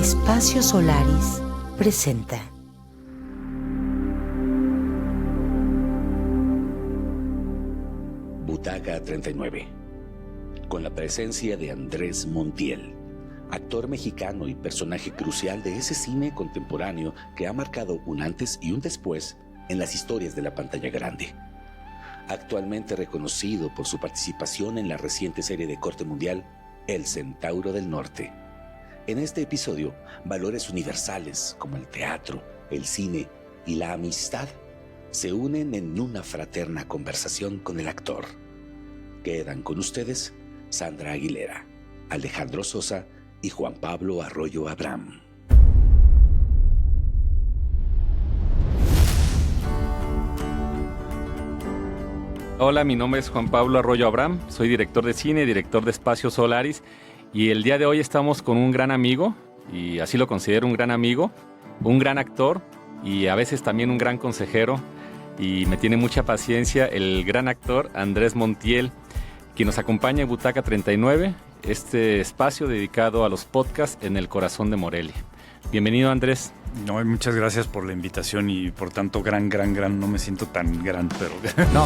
Espacio Solaris presenta. Butaca 39, con la presencia de Andrés Montiel, actor mexicano y personaje crucial de ese cine contemporáneo que ha marcado un antes y un después en las historias de la pantalla grande. Actualmente reconocido por su participación en la reciente serie de corte mundial El Centauro del Norte. En este episodio, valores universales como el teatro, el cine y la amistad se unen en una fraterna conversación con el actor. Quedan con ustedes Sandra Aguilera, Alejandro Sosa y Juan Pablo Arroyo Abraham. Hola, mi nombre es Juan Pablo Arroyo Abraham, soy director de cine, director de Espacio Solaris, y el día de hoy estamos con un gran amigo, y así lo considero un gran amigo, un gran actor y a veces también un gran consejero, y me tiene mucha paciencia el gran actor Andrés Montiel, quien nos acompaña en Butaca 39, este espacio dedicado a los podcasts en el corazón de Morelia. Bienvenido, Andrés. No, muchas gracias por la invitación y por tanto gran, no me siento tan gran, pero... No.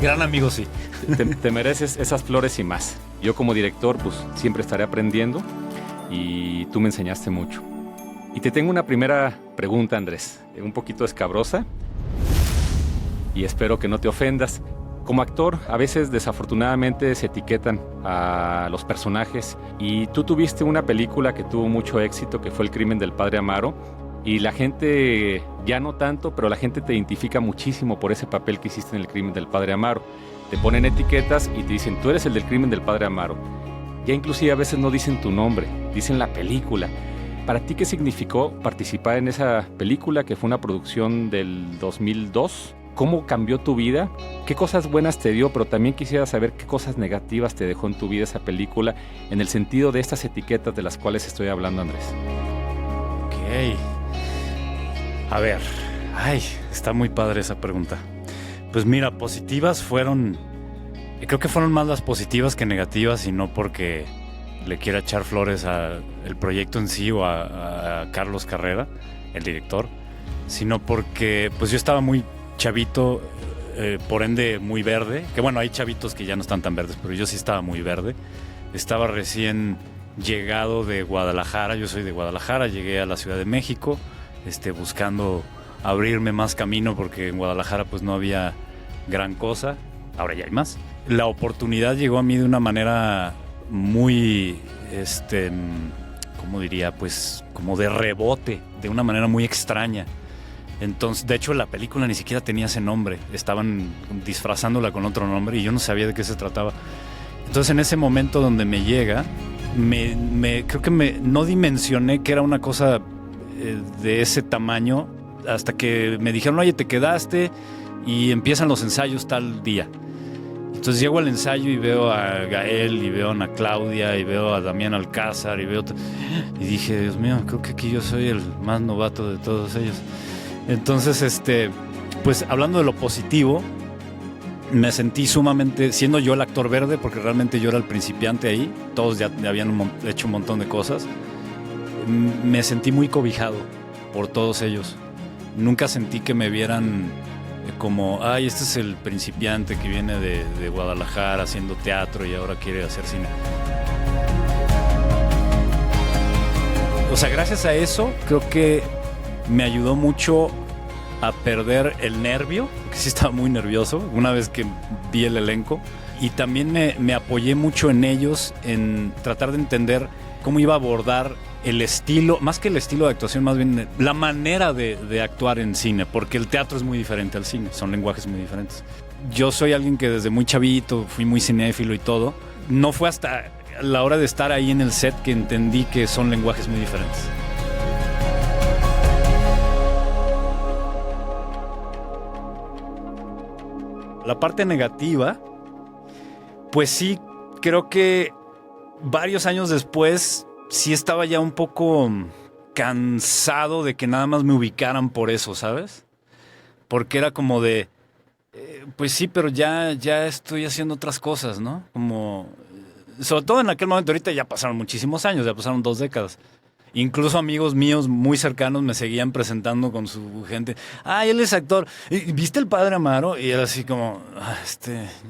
Gran amigo, sí. Te mereces esas flores y más. Yo como director, pues siempre estaré aprendiendo y tú me enseñaste mucho. Y te tengo una primera pregunta, Andrés, un poquito escabrosa y espero que no te ofendas. Como actor, a veces desafortunadamente se etiquetan a los personajes y tú tuviste una película que tuvo mucho éxito, que fue El crimen del padre Amaro, y la gente, ya no tanto, pero la gente te identifica muchísimo por ese papel que hiciste en El crimen del padre Amaro. Te ponen etiquetas y te dicen, tú eres el del crimen del padre Amaro. Ya inclusive a veces no dicen tu nombre, dicen la película. ¿Para ti qué significó participar en esa película, que fue una producción del 2002? ¿Cómo cambió tu vida? ¿Qué cosas buenas te dio? Pero también quisiera saber qué cosas negativas te dejó en tu vida esa película, en el sentido de estas etiquetas de las cuales estoy hablando, Andrés. Ok. A ver. Ay, está muy padre esa pregunta. Pues mira, positivas fueron... Creo que fueron más las positivas que negativas, y no porque le quiera echar flores al proyecto en sí o a Carlos Carrera, el director, sino porque pues yo estaba muy chavito, por ende muy verde, que bueno, hay chavitos que ya no están tan verdes, pero yo sí estaba muy verde. Estaba recién llegado de Guadalajara, yo soy de Guadalajara, llegué a la Ciudad de México, buscando abrirme más camino, porque en Guadalajara pues no había gran cosa, ahora ya hay más. La oportunidad llegó a mí de una manera muy, ¿cómo diría? Pues como de rebote, de una manera muy extraña. Entonces, de hecho, la película ni siquiera tenía ese nombre. Estaban disfrazándola con otro nombre y yo no sabía de qué se trataba. Entonces, en ese momento donde me llega, creo que no dimensioné que era una cosa de ese tamaño, hasta que me dijeron, oye, te quedaste y empiezan los ensayos tal día. Entonces llego al ensayo y veo a Gael, y veo a Ana Claudia, y veo a Damián Alcázar, y dije, Dios mío, creo que aquí yo soy el más novato de todos ellos. Entonces, pues hablando de lo positivo, me sentí sumamente, siendo yo el actor verde, porque realmente yo era el principiante ahí, todos ya habían hecho un montón de cosas, me sentí muy cobijado por todos ellos. Nunca sentí que me vieran como, ay, este es el principiante que viene de Guadalajara haciendo teatro y ahora quiere hacer cine. O sea, gracias a eso, creo que me ayudó mucho a perder el nervio, que sí estaba muy nervioso una vez que vi el elenco, y también me apoyé mucho en ellos, en tratar de entender cómo iba a abordar el estilo, más que el estilo de actuación, más bien la manera de actuar en cine, porque el teatro es muy diferente al cine, son lenguajes muy diferentes. Yo soy alguien que desde muy chavito fui muy cinéfilo y todo. No fue hasta la hora de estar ahí en el set que entendí que son lenguajes muy diferentes. La parte negativa, pues sí, creo que varios años después sí estaba ya un poco cansado de que nada más me ubicaran por eso, ¿sabes? Porque era como de, pues sí, pero ya estoy haciendo otras cosas, ¿no? Como sobre todo en aquel momento. Ahorita ya pasaron muchísimos años, ya pasaron 2 décadas. Incluso amigos míos muy cercanos me seguían presentando con su gente. Él es actor. ¿Viste El Padre Amaro? Y era así como,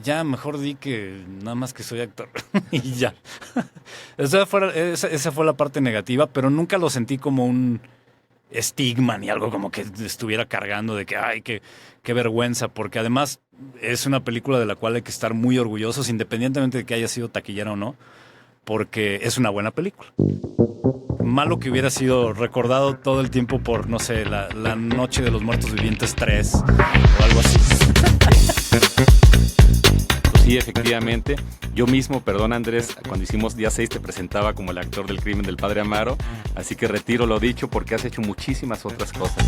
ya mejor di que nada más que soy actor. Y ya. Esa fue la parte negativa, pero nunca lo sentí como un estigma ni algo como que estuviera cargando de que, qué vergüenza, porque además es una película de la cual hay que estar muy orgullosos, independientemente de que haya sido taquillera o no, porque es una buena película. Malo que hubiera sido recordado todo el tiempo por, no sé, la Noche de los Muertos Vivientes 3 o algo así. Pues sí, efectivamente. Yo mismo, perdón Andrés, cuando hicimos Día 6 te presentaba como el actor del crimen del Padre Amaro, así que retiro lo dicho porque has hecho muchísimas otras cosas.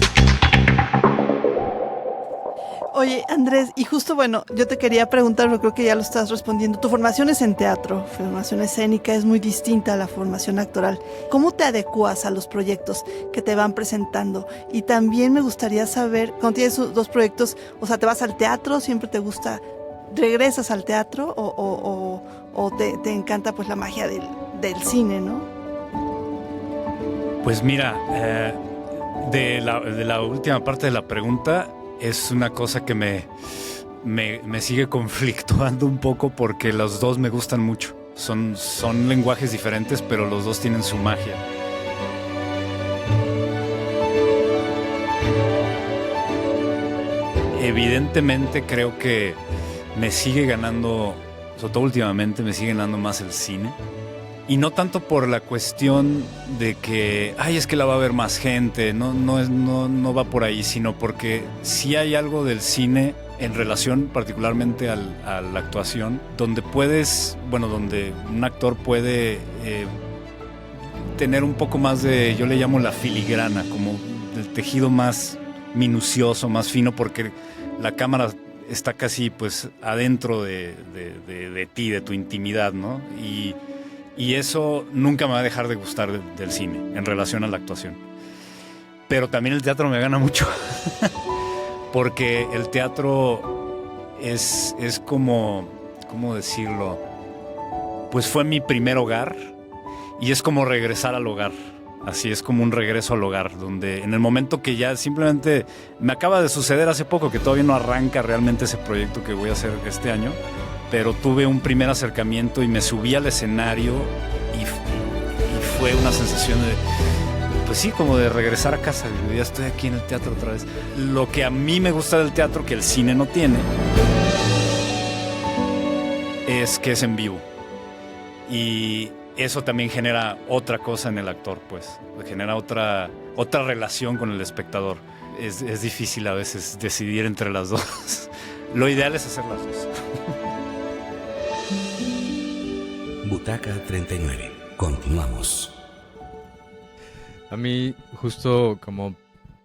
Oye, Andrés, y justo, bueno, yo te quería preguntar, pero creo que ya lo estás respondiendo. Tu formación es en teatro, formación escénica, es muy distinta a la formación actoral. ¿Cómo te adecuas a los proyectos que te van presentando? Y también me gustaría saber, cuando tienes 2 proyectos, o sea, ¿te vas al teatro? ¿Siempre te gusta, regresas al teatro? ¿O te encanta pues la magia del cine, no? Pues mira, de la última parte de la pregunta, es una cosa que me sigue conflictuando un poco porque los dos me gustan mucho. Son lenguajes diferentes, pero los dos tienen su magia. Evidentemente creo que me sigue ganando, sobre todo últimamente, me sigue ganando más el cine. Y no tanto por la cuestión de que, es que la va a ver más gente, no va por ahí, sino porque sí hay algo del cine en relación particularmente a la actuación, donde donde un actor puede tener un poco más de, yo le llamo la filigrana, como el tejido más minucioso, más fino, porque la cámara está casi pues adentro de ti, de tu intimidad, ¿no? Y eso nunca me va a dejar de gustar del cine en relación a la actuación. Pero también el teatro me gana mucho. Porque el teatro es como, ¿cómo decirlo? Pues fue mi primer hogar y es como regresar al hogar. Así es como un regreso al hogar, donde en el momento que ya simplemente me acaba de suceder hace poco, que todavía no arranca realmente ese proyecto que voy a hacer este año, pero tuve un primer acercamiento y me subí al escenario y fue una sensación de, pues sí, como de regresar a casa. Digo, ya estoy aquí en el teatro otra vez. Lo que a mí me gusta del teatro, que el cine no tiene, es que es en vivo. Y eso también genera otra cosa en el actor, pues. Genera otra relación con el espectador. Es difícil a veces decidir entre las dos. Lo ideal es hacer las dos. Butaca 39. Continuamos. A mí, justo como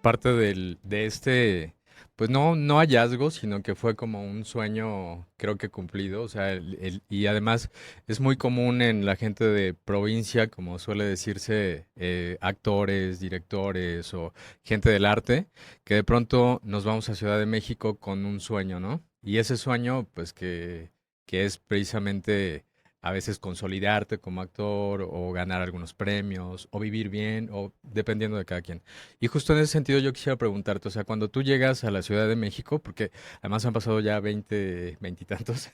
parte de este, pues no hallazgo, sino que fue como un sueño, creo que cumplido. O sea, y además es muy común en la gente de provincia, como suele decirse, actores, directores o gente del arte, que de pronto nos vamos a Ciudad de México con un sueño, ¿no? Y ese sueño, pues que es precisamente a veces consolidarte como actor o ganar algunos premios o vivir bien o dependiendo de cada quien. Y justo en ese sentido yo quisiera preguntarte, o sea, cuando tú llegas a la Ciudad de México, porque además han pasado ya 20 y tantos,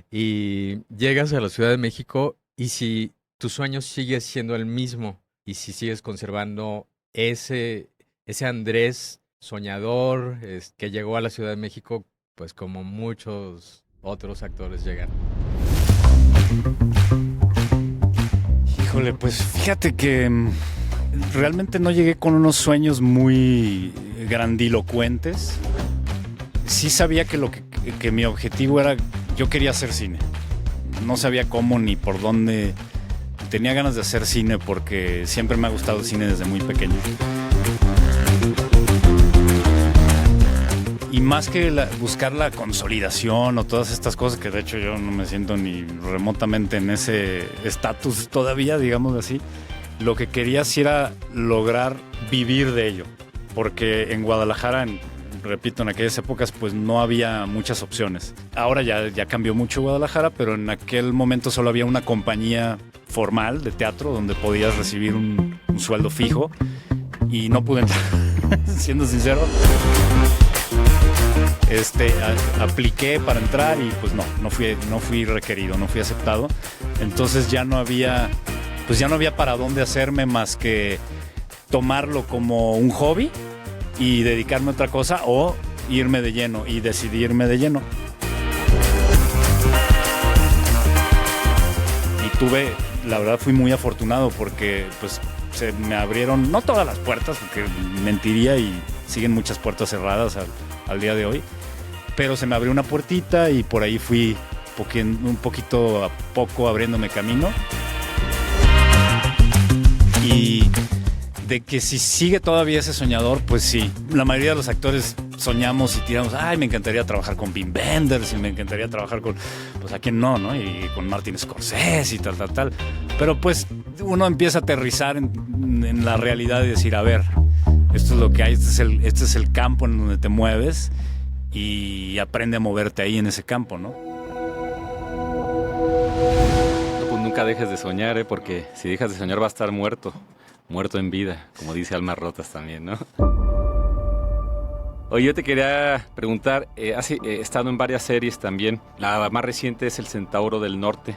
y llegas a la Ciudad de México y si tu sueño sigue siendo el mismo y si sigues conservando ese Andrés soñador que llegó a la Ciudad de México, pues como muchos otros actores llegan. Híjole, pues fíjate que realmente no llegué con unos sueños muy grandilocuentes. Sí sabía que mi objetivo era, yo quería hacer cine. No sabía cómo ni por dónde. Tenía ganas de hacer cine porque siempre me ha gustado el cine desde muy pequeño. Y más que buscar la consolidación o todas estas cosas, que de hecho yo no me siento ni remotamente en ese estatus todavía, digamos así, lo que quería sí era lograr vivir de ello. Porque en Guadalajara, repito, en aquellas épocas pues no había muchas opciones. Ahora ya cambió mucho Guadalajara, pero en aquel momento solo había una compañía formal de teatro donde podías recibir un sueldo fijo y no pude entrar, siendo sincero. Apliqué para entrar y pues no fui requerido, no fui aceptado. Entonces ya no había para dónde hacerme más que tomarlo como un hobby y dedicarme a otra cosa o irme de lleno, y decidí irme de lleno. Y la verdad fui muy afortunado porque pues se me abrieron, no todas las puertas, porque mentiría y siguen muchas puertas cerradas al día de hoy, pero se me abrió una puertita y por ahí fui un poquito a poco abriéndome camino. Y de que si sigue todavía ese soñador, pues sí. La mayoría de los actores soñamos y tiramos, me encantaría trabajar con Wim Wenders y me encantaría trabajar con, pues a quién no, y con Martin Scorsese y tal. Pero pues uno empieza a aterrizar en la realidad y decir, a ver, esto es lo que hay, este es el campo en donde te mueves y aprende a moverte ahí en ese campo, ¿no? Pues nunca dejes de soñar, porque si dejas de soñar va a estar muerto en vida, como dice Almas Rotas también, ¿no? Oye, yo te quería preguntar, has estado en varias series también. La más reciente es El Centauro del Norte,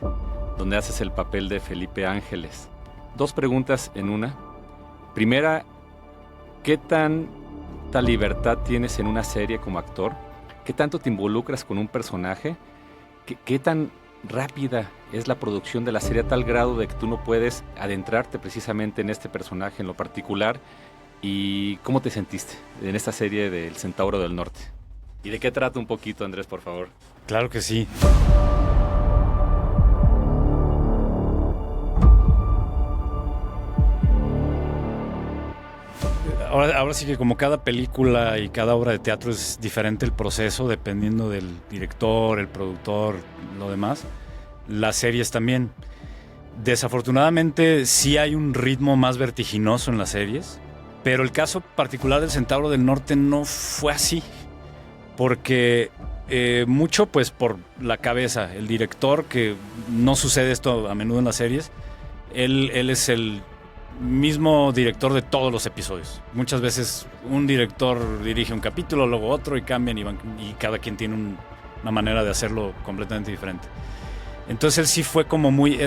donde haces el papel de Felipe Ángeles. 2 preguntas en una. Primera, ¿qué tanta libertad tienes en una serie como actor? ¿Qué tanto te involucras con un personaje? ¿Qué tan rápida es la producción de la serie a tal grado de que tú no puedes adentrarte precisamente en este personaje en lo particular? ¿Y cómo te sentiste en esta serie del Centauro del Norte? ¿Y de qué trata un poquito, Andrés, por favor? Claro que sí. Ahora sí que como cada película y cada obra de teatro es diferente el proceso dependiendo del director, el productor, lo demás. Las series también. Desafortunadamente sí hay un ritmo más vertiginoso en las series, pero el caso particular del Centauro del Norte no fue así, porque mucho pues por la cabeza, el director, que no sucede esto a menudo en las series, él es el mismo director de todos los episodios. Muchas veces un director dirige un capítulo, luego otro y cambian y cada quien tiene una manera de hacerlo completamente diferente. Entonces él sí fue como muy...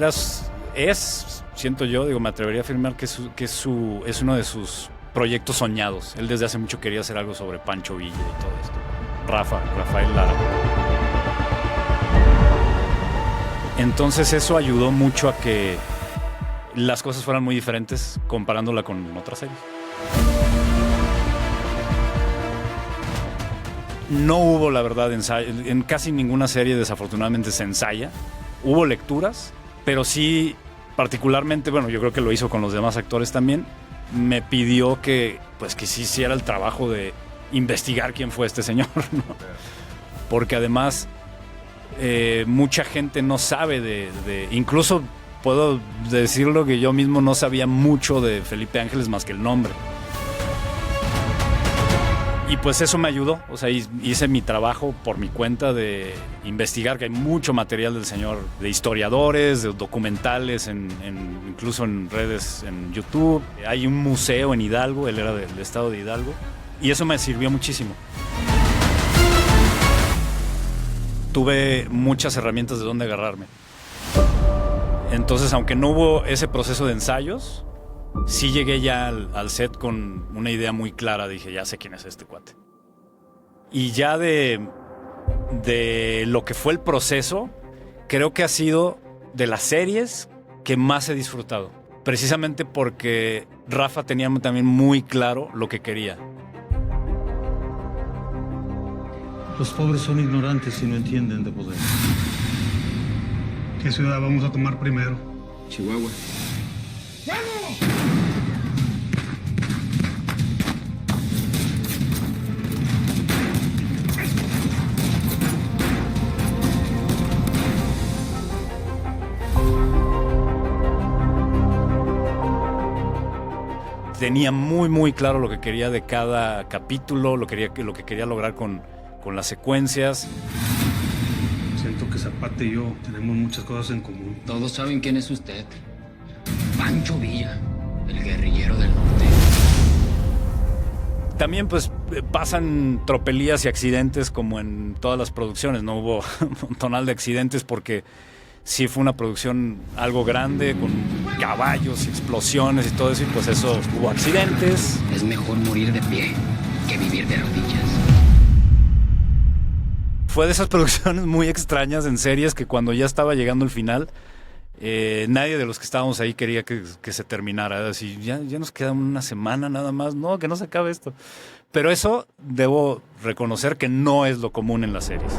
siento yo, me atrevería a afirmar que es uno de sus proyectos soñados. Él desde hace mucho quería hacer algo sobre Pancho Villa y todo esto. Rafael Lara. Entonces eso ayudó mucho a que las cosas fueran muy diferentes comparándola con otras series. No hubo, la verdad, ensayo. En casi ninguna serie desafortunadamente se ensaya. Hubo lecturas, pero sí, particularmente, bueno, yo creo que lo hizo con los demás actores también, me pidió que sí hiciera el trabajo de investigar quién fue este señor, ¿no? Porque además mucha gente no sabe incluso puedo decirlo que yo mismo no sabía mucho de Felipe Ángeles más que el nombre. Y pues eso me ayudó, o sea, hice mi trabajo por mi cuenta de investigar, que hay mucho material del señor, de historiadores, de documentales, incluso en redes, en YouTube. Hay un museo en Hidalgo, él era del estado de Hidalgo, y eso me sirvió muchísimo. Tuve muchas herramientas de dónde agarrarme. Entonces, aunque no hubo ese proceso de ensayos, sí llegué ya al set con una idea muy clara. Dije, ya sé quién es este cuate. Y ya de lo que fue el proceso, creo que ha sido de las series que más he disfrutado. Precisamente porque Rafa tenía también muy claro lo que quería. Los pobres son ignorantes y no entienden de poder. ¿Qué ciudad vamos a tomar primero? Chihuahua. tenía muy, muy claro lo que quería de cada capítulo, lo que quería lograr con las secuencias. Siento que Zapata y yo tenemos muchas cosas en común. Todos saben quién es usted. Pancho Villa, el guerrillero del norte. También pues pasan tropelías y accidentes como en todas las producciones. No hubo un tonal de accidentes porque sí fue una producción algo grande, con caballos y explosiones y todo eso, y pues eso, hubo accidentes. Es mejor morir de pie que vivir de rodillas. Fue de esas producciones muy extrañas en series que cuando ya estaba llegando el final, nadie de los que estábamos ahí quería que se terminara. Así, ya nos queda una semana nada más, no, que no se acabe esto. Pero eso debo reconocer que no es lo común en las series.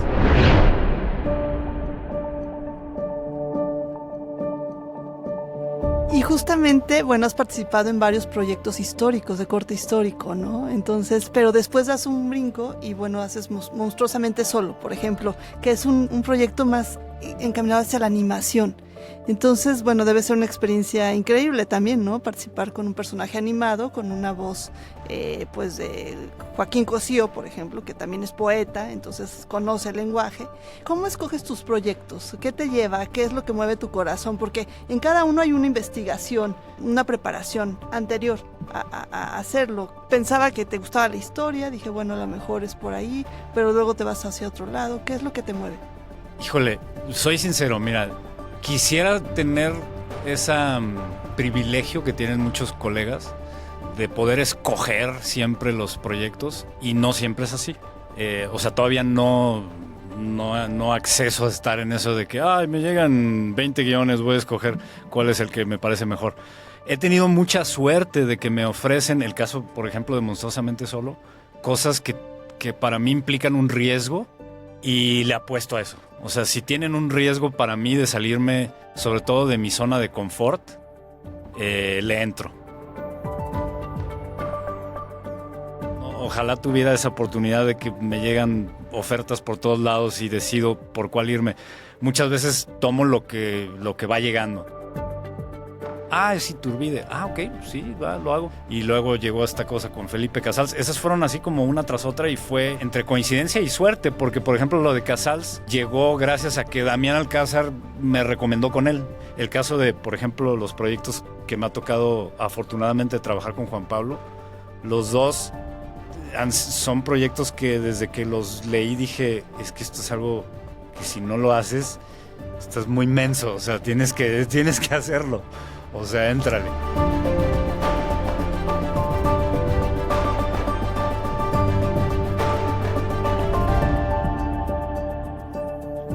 Y justamente, bueno, has participado en varios proyectos históricos, de corte histórico, ¿no? Entonces, pero después das un brinco y, bueno, haces Monstruosamente Solo, por ejemplo, que es un proyecto más encaminado hacia la animación. Entonces, bueno, debe ser una experiencia increíble también, ¿no? Participar con un personaje animado, con una voz, pues, de Joaquín Cosío, por ejemplo, que también es poeta, entonces conoce el lenguaje. ¿Cómo escoges tus proyectos? ¿Qué te lleva? ¿Qué es lo que mueve tu corazón? Porque en cada uno hay una investigación, una preparación anterior a hacerlo. Pensaba que te gustaba la historia, dije, bueno, a lo mejor es por ahí, pero luego te vas hacia otro lado. ¿Qué es lo que te mueve? Híjole, soy sincero, mira, quisiera tener ese privilegio que tienen muchos colegas de poder escoger siempre los proyectos, y no siempre es así. O sea, todavía no acceso a estar en eso de que me llegan 20 guiones, voy a escoger cuál es el que me parece mejor. He tenido mucha suerte de que me ofrecen, el caso, por ejemplo, de Monstruosamente Solo, cosas que para mí implican un riesgo, y le apuesto a eso. O sea, si tienen un riesgo para mí de salirme, sobre todo de mi zona de confort, le entro. Ojalá tuviera esa oportunidad de que me llegan ofertas por todos lados y decido por cuál irme. Muchas veces tomo lo que va llegando. Es Iturbide. Ok, sí, lo hago. Y luego llegó esta cosa con Felipe Casals. Esas fueron así como una tras otra, y fue entre coincidencia y suerte, porque por ejemplo lo de Casals llegó gracias a que Damián Alcázar me recomendó con él. El caso de, por ejemplo, los proyectos que me ha tocado afortunadamente trabajar con Juan Pablo, los dos son proyectos que desde que los leí dije, es que esto es algo que si no lo haces, estás muy menso, o sea, tienes que hacerlo. O sea, éntrale.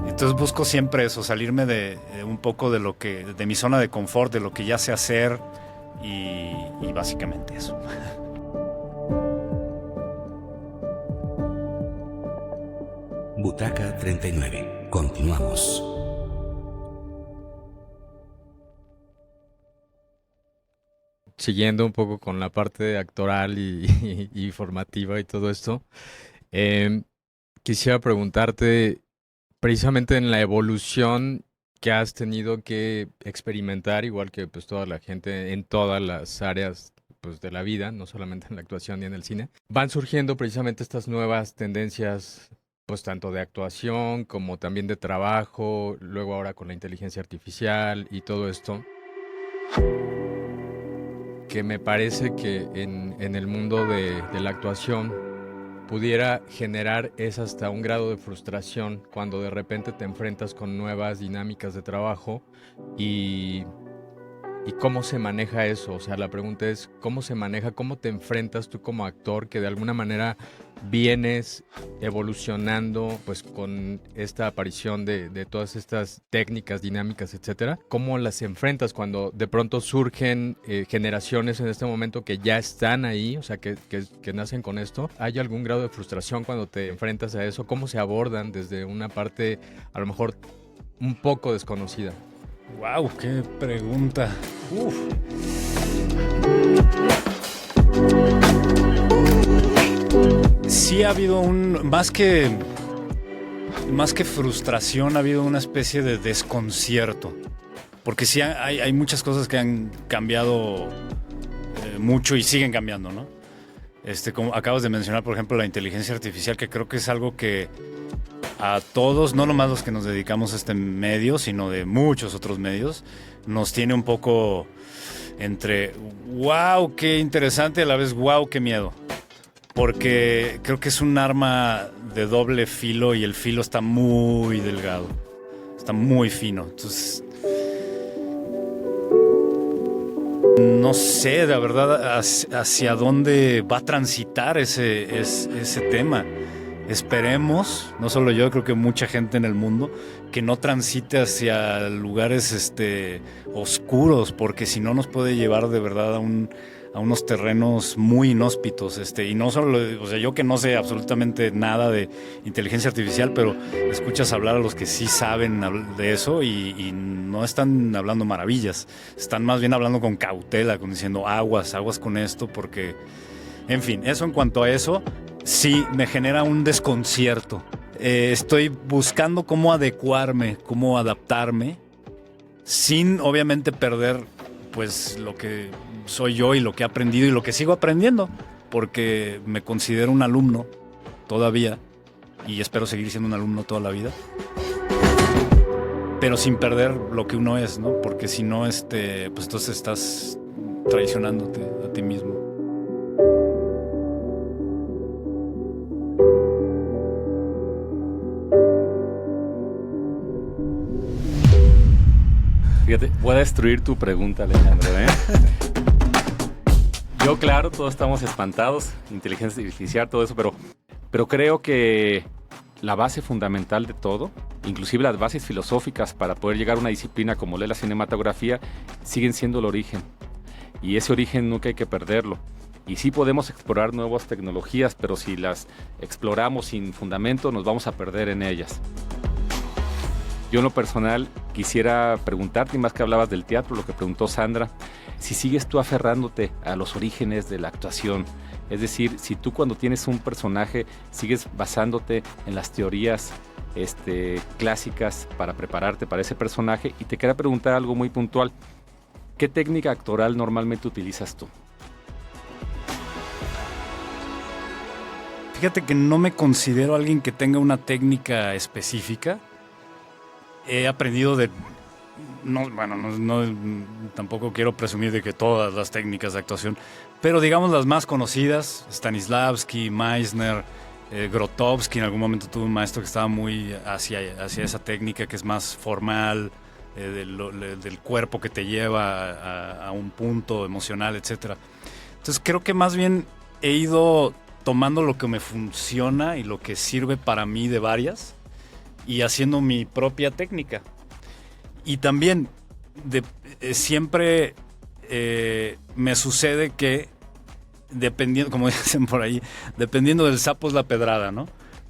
Entonces busco siempre eso, salirme de un poco de mi zona de confort, de lo que ya sé hacer, y básicamente eso. Butaca 39. Continuamos. Siguiendo un poco con la parte actoral y formativa y todo esto, quisiera preguntarte precisamente en la evolución que has tenido que experimentar, igual que pues toda la gente en todas las áreas pues de la vida, no solamente en la actuación y en el cine, van surgiendo precisamente estas nuevas tendencias, pues tanto de actuación como también de trabajo, luego ahora con la inteligencia artificial y todo esto, que me parece que en el mundo de la actuación pudiera generar hasta un grado de frustración cuando de repente te enfrentas con nuevas dinámicas de trabajo y cómo se maneja eso. O sea, la pregunta es cómo se maneja, cómo te enfrentas tú como actor que de alguna manera vienes evolucionando pues con esta aparición de todas estas técnicas, dinámicas, etcétera. ¿Cómo las enfrentas cuando de pronto surgen generaciones en este momento que ya están ahí, o sea, que nacen con esto? ¿Hay algún grado de frustración cuando te enfrentas a eso? ¿Cómo se abordan desde una parte a lo mejor un poco desconocida? ¡Wow! ¡Qué pregunta! ¡Uf! Sí ha habido más que frustración, ha habido una especie de desconcierto. Porque sí hay muchas cosas que han cambiado mucho y siguen cambiando, ¿no? Como acabas de mencionar, por ejemplo, la inteligencia artificial, que creo que es algo que a todos, no nomás los que nos dedicamos a este medio, sino de muchos otros medios, nos tiene un poco entre wow, qué interesante, a la vez wow, qué miedo. Porque creo que es un arma de doble filo y el filo está muy delgado, está muy fino. Entonces, no sé, la verdad, hacia dónde va a transitar ese tema. Esperemos, no solo yo, creo que mucha gente en el mundo, que no transite hacia lugares oscuros, porque si no nos puede llevar de verdad a unos terrenos muy inhóspitos. Y no solo, o sea, yo que no sé absolutamente nada de inteligencia artificial, pero escuchas hablar a los que sí saben de eso y no están hablando maravillas, están más bien hablando con cautela, diciendo aguas con esto, porque, en fin, eso en cuanto a eso, sí me genera un desconcierto. Estoy buscando cómo adecuarme, cómo adaptarme, sin obviamente perder pues lo que soy yo y lo que he aprendido y lo que sigo aprendiendo, porque me considero un alumno todavía y espero seguir siendo un alumno toda la vida, pero sin perder lo que uno es, ¿no? Porque si no, pues entonces estás traicionándote a ti mismo. Fíjate, voy a destruir tu pregunta, Alejandro, ¿eh? Yo, claro, todos estamos espantados, inteligencia artificial, todo eso, pero creo que la base fundamental de todo, inclusive las bases filosóficas para poder llegar a una disciplina como la cinematografía, siguen siendo el origen. Y ese origen nunca hay que perderlo. Y sí podemos explorar nuevas tecnologías, pero si las exploramos sin fundamento, nos vamos a perder en ellas. Yo en lo personal quisiera preguntarte, y más que hablabas del teatro, lo que preguntó Sandra, si sigues tú aferrándote a los orígenes de la actuación. Es decir, si tú cuando tienes un personaje sigues basándote en las teorías clásicas para prepararte para ese personaje. Y te quería preguntar algo muy puntual. ¿Qué técnica actoral normalmente utilizas tú? Fíjate que no me considero alguien que tenga una técnica específica. He aprendido tampoco quiero presumir de que todas las técnicas de actuación, pero digamos las más conocidas, Stanislavski, Meisner, Grotowski. En algún momento tuve un maestro que estaba muy hacia esa técnica que es más formal, del cuerpo que te lleva a un punto emocional, etc. Entonces creo que más bien he ido tomando lo que me funciona y lo que sirve para mí de varias, y haciendo mi propia técnica. Y también siempre me sucede que dependiendo, como dicen por ahí, dependiendo del sapo es la pedrada, ¿no?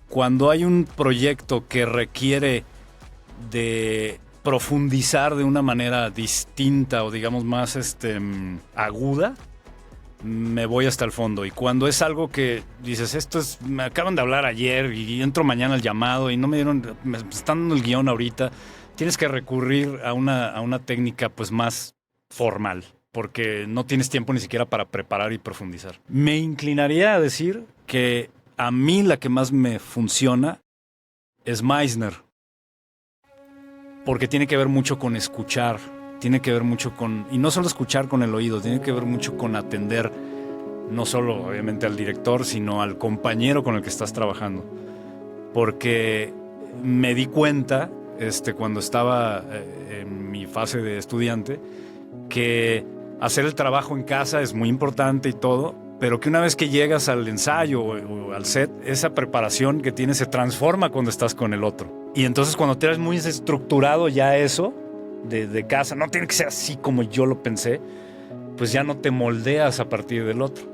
Cuando hay un proyecto que requiere de profundizar de una manera distinta o digamos más aguda, me voy hasta el fondo. Y cuando es algo que dices, me acaban de hablar ayer y entro mañana al llamado y no me están dando el guión ahorita, tienes que recurrir a una técnica pues más formal, porque no tienes tiempo ni siquiera para preparar y profundizar. Me inclinaría a decir que a mí la que más me funciona es Meisner, porque tiene que ver mucho con escuchar. Tiene que ver mucho y no solo escuchar con el oído, tiene que ver mucho con atender no solo obviamente al director, sino al compañero con el que estás trabajando. Porque me di cuenta, cuando estaba en mi fase de estudiante, que hacer el trabajo en casa es muy importante y todo, pero que una vez que llegas al ensayo o al set, esa preparación que tienes se transforma cuando estás con el otro. Y entonces cuando tienes muy estructurado ya eso, de casa, no tiene que ser así como yo lo pensé, pues ya no te moldeas a partir del otro.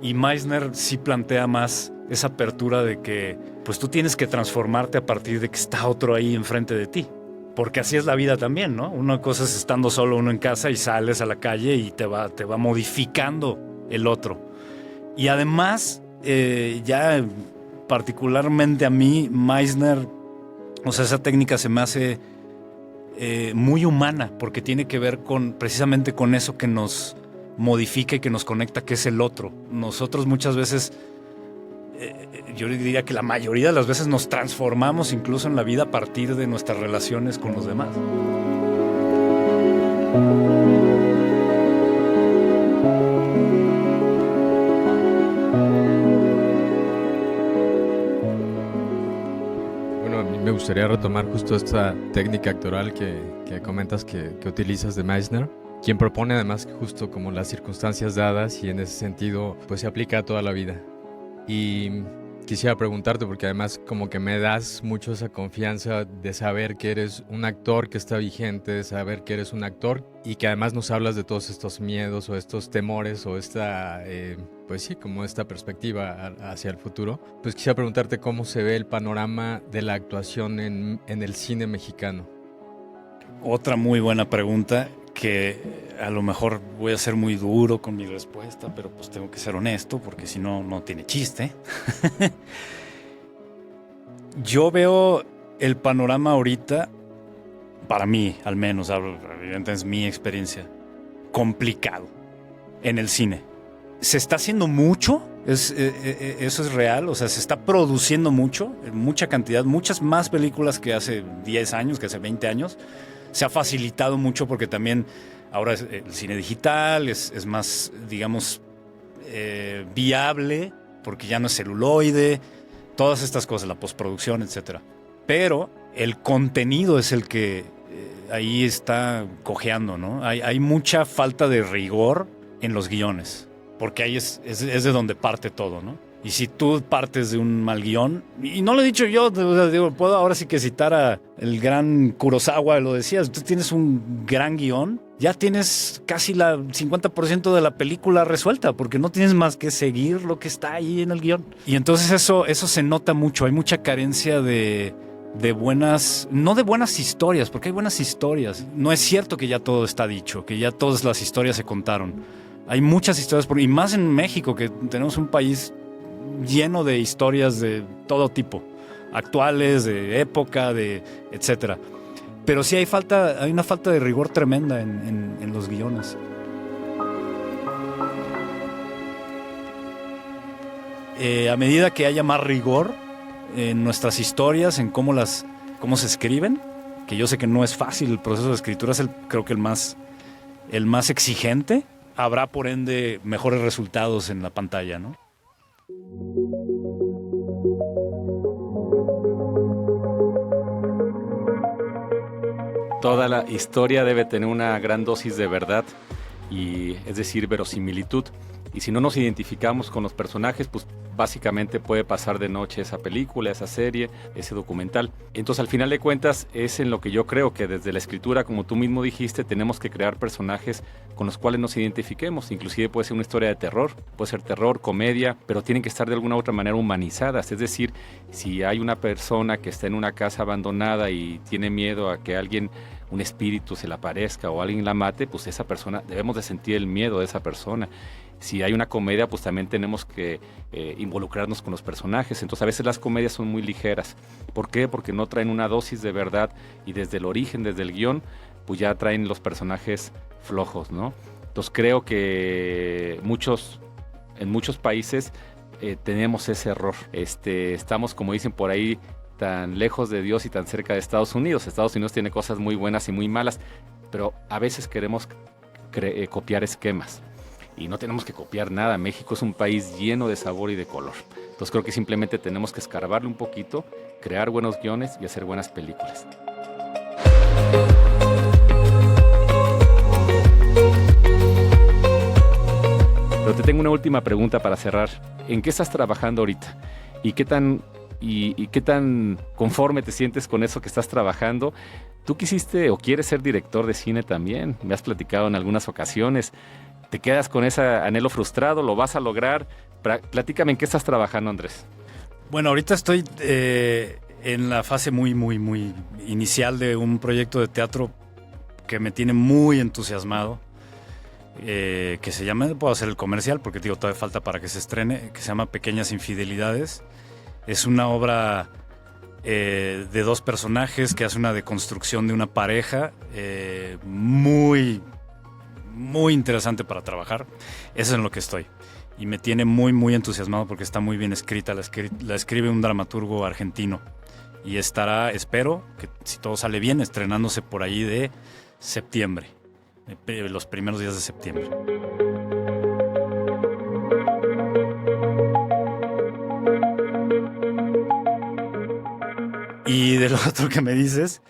Y Meisner sí plantea más esa apertura de que pues tú tienes que transformarte a partir de que está otro ahí enfrente de ti. Porque así es la vida también, ¿no? Una cosa es estando solo uno en casa y sales a la calle y te va modificando el otro. Y además, ya particularmente a mí, Meisner, o sea, esa técnica se me hace muy humana, porque tiene que ver precisamente con eso que nos modifica y que nos conecta, que es el otro. Nosotros muchas veces, yo diría que la mayoría de las veces nos transformamos incluso en la vida a partir de nuestras relaciones con los demás. Bueno, a mí me gustaría retomar justo esta técnica actoral que comentas que utilizas de Meisner, quien propone además justo como las circunstancias dadas y en ese sentido pues se aplica a toda la vida. Y quisiera preguntarte, porque además como que me das mucho esa confianza de saber que eres un actor que está vigente, de saber que eres un actor y que además nos hablas de todos estos miedos o estos temores o esta, pues sí, como esta perspectiva hacia el futuro. Pues quisiera preguntarte cómo se ve el panorama de la actuación en el cine mexicano. Otra muy buena pregunta, que a lo mejor voy a ser muy duro con mi respuesta, pero pues tengo que ser honesto porque si no, no tiene chiste. Yo veo el panorama ahorita, para mí al menos, evidentemente es mi experiencia, complicado en el cine. Se está haciendo mucho, eso es real, o sea, se está produciendo mucho, en mucha cantidad, muchas más películas que hace 10 años, que hace 20 años. Se ha facilitado mucho porque también ahora el cine digital es más, digamos, viable, porque ya no es celuloide, todas estas cosas, la postproducción, etc. Pero el contenido es el que ahí está cojeando, ¿no? Hay mucha falta de rigor en los guiones, porque ahí es de donde parte todo, ¿no? Y si tú partes de un mal guión, y no lo he dicho yo, digo, puedo ahora sí que citar a el gran Kurosawa, lo decías, tú tienes un gran guión, ya tienes casi la 50% de la película resuelta, porque no tienes más que seguir lo que está ahí en el guión. Y entonces eso se nota mucho, hay mucha carencia de buenas, no de buenas historias, porque hay buenas historias. No es cierto que ya todo está dicho, que ya todas las historias se contaron. Hay muchas historias, y más en México, que tenemos un país lleno de historias de todo tipo, actuales, de época, etcétera. Pero sí hay una falta de rigor tremenda en los guiones. A medida que haya más rigor en nuestras historias, en cómo se escriben, que yo sé que no es fácil, el proceso de escritura es creo que el más exigente, habrá por ende mejores resultados en la pantalla, ¿no? Toda la historia debe tener una gran dosis de verdad, y es decir, verosimilitud. Y si no nos identificamos con los personajes, pues básicamente puede pasar de noche esa película, esa serie, ese documental. Entonces, al final de cuentas, es en lo que yo creo que desde la escritura, como tú mismo dijiste, tenemos que crear personajes con los cuales nos identifiquemos. Inclusive puede ser una historia de terror, puede ser terror, comedia, pero tienen que estar de alguna u otra manera humanizadas. Es decir, si hay una persona que está en una casa abandonada y tiene miedo a que un espíritu se le aparezca o alguien la mate, pues esa persona, debemos de sentir el miedo de esa persona. Si hay una comedia, pues también tenemos que involucrarnos con los personajes. Entonces a veces las comedias son muy ligeras. ¿Por qué? Porque no traen una dosis de verdad, y desde el origen, desde el guión, pues ya traen los personajes flojos, ¿no? Entonces creo que en muchos países tenemos ese error. Estamos, como dicen por ahí, tan lejos de Dios y tan cerca de Estados Unidos. Estados Unidos tiene cosas muy buenas y muy malas, pero a veces queremos copiar esquemas. Y no tenemos que copiar nada. México es un país lleno de sabor y de color. Entonces creo que simplemente tenemos que escarbarle un poquito, crear buenos guiones y hacer buenas películas. Pero te tengo una última pregunta para cerrar. ¿En qué estás trabajando ahorita? ¿Y qué tan conforme te sientes con eso que estás trabajando? Tú quisiste o quieres ser director de cine también. Me has platicado en algunas ocasiones. ¿Te quedas con ese anhelo frustrado? ¿Lo vas a lograr? Platícame, ¿en qué estás trabajando, Andrés? Bueno, ahorita estoy en la fase muy, muy, muy inicial de un proyecto de teatro que me tiene muy entusiasmado, que se llama, puedo hacer el comercial porque digo, todavía falta para que se estrene, que se llama Pequeñas Infidelidades. Es una obra de dos personajes que hace una deconstrucción de una pareja muy muy interesante para trabajar. Eso es en lo que estoy. Y me tiene muy, muy entusiasmado porque está muy bien escrita. La escribe un dramaturgo argentino. Y estará, espero, que si todo sale bien, estrenándose por ahí de septiembre. Los primeros días de septiembre. Y de lo otro que me dices,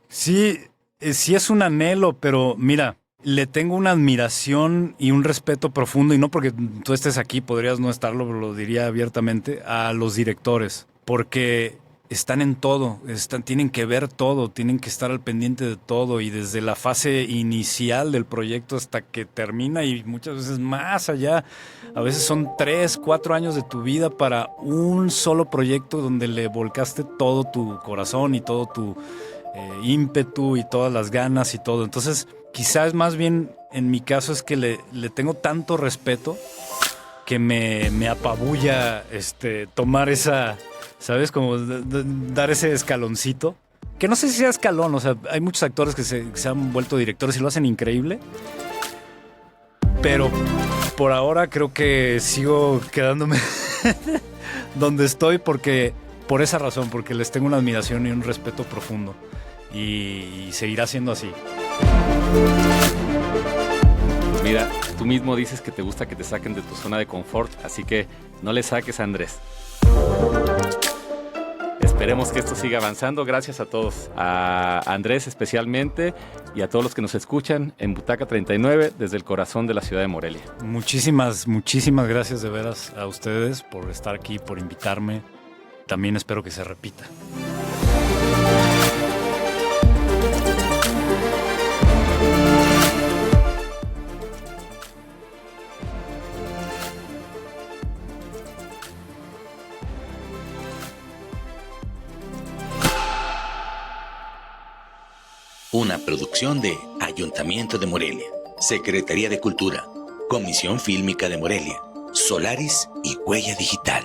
sí es un anhelo, pero mira, le tengo una admiración y un respeto profundo, y no porque tú estés aquí, podrías no estarlo, pero lo diría abiertamente, a los directores, porque están en todo, tienen que ver todo, tienen que estar al pendiente de todo, y desde la fase inicial del proyecto hasta que termina, y muchas veces más allá. A veces son 3, 4 años de tu vida para un solo proyecto donde le volcaste todo tu corazón y todo tu ímpetu y todas las ganas y todo. Entonces, quizás más bien en mi caso es que le tengo tanto respeto que me apabulla tomar esa, ¿sabes? Como dar ese escaloncito. Que no sé si sea escalón, o sea, hay muchos actores que se han vuelto directores y lo hacen increíble. Pero por ahora creo que sigo quedándome donde estoy por esa razón, porque les tengo una admiración y un respeto profundo. Y seguirá siendo así. Mira, tú mismo dices que te gusta que te saquen de tu zona de confort, así que no le saques a Andrés. Esperemos que esto siga avanzando. Gracias a todos, a Andrés especialmente y a todos los que nos escuchan en Butaca 39 desde el corazón de la ciudad de Morelia. Muchísimas gracias de veras a ustedes por estar aquí, por invitarme. También espero que se repita. Una producción de Ayuntamiento de Morelia, Secretaría de Cultura, Comisión Fílmica de Morelia, Solaris y Huella Digital.